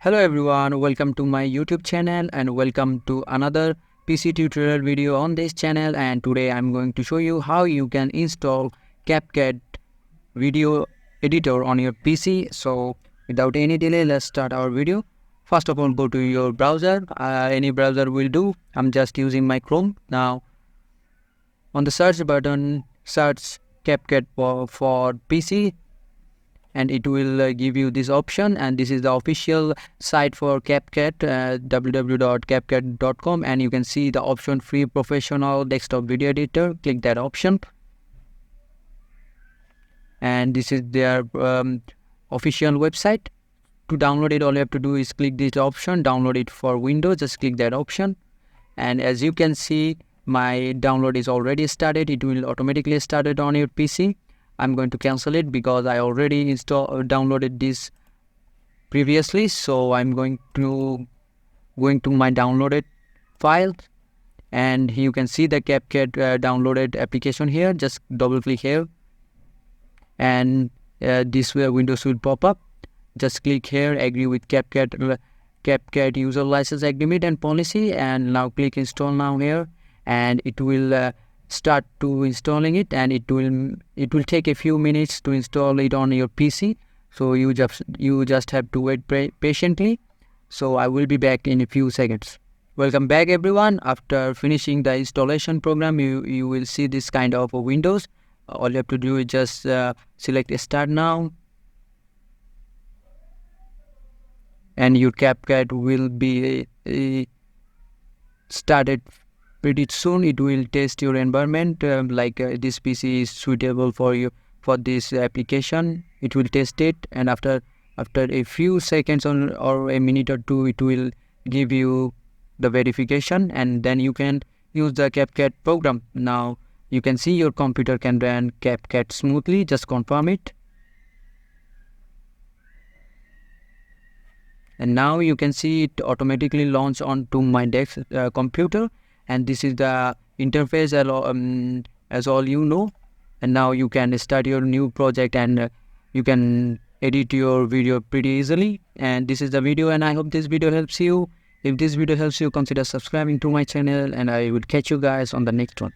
Hello everyone, welcome to my YouTube channel and welcome to another PC tutorial video on this channel. And today I'm going to show you how you can install CapCut video editor on your PC. So without any delay, let's start our video. First of all, go to your browser. Any browser will do. I'm just using my Chrome. Now on the search button, search CapCut for PC. And it will give you this option, and this is the official site for CapCut, www.capcut.com, and you can see the option free professional desktop video editor. Click that option, and this is their official website. To download it, all you have to do is click this option, download it for Windows. Just click that option, and as you can see, my download is already started. It will automatically start it on your PC. I'm going to cancel it because I already downloaded this previously. So I'm going to my downloaded file, and you can see the CapCut downloaded application here. Just double click here, and this Windows will pop up. Just click here, agree with CapCut user license agreement and policy, and now click install now here, and it will start to installing it, and it will take a few minutes to install it on your PC. So you just have to wait patiently. So I will be back in a few seconds. Welcome back everyone. After finishing the installation program, you will see this kind of windows. All you have to do is just select start now, and your CapCut will be started pretty soon. It will test your environment, this PC is suitable for you for this application. It will test it, and after a few seconds or a minute or two, it will give you the verification, and then you can use the CapCut program. Now you can see your computer can run CapCut smoothly. Just confirm it, and now you can see it automatically launch onto my computer. And this is the interface as all you know. And now you can start your new project, and you can edit your video pretty easily. And this is the video, and I hope this video helps you. If this video helps you, consider subscribing to my channel, and I will catch you guys on the next one.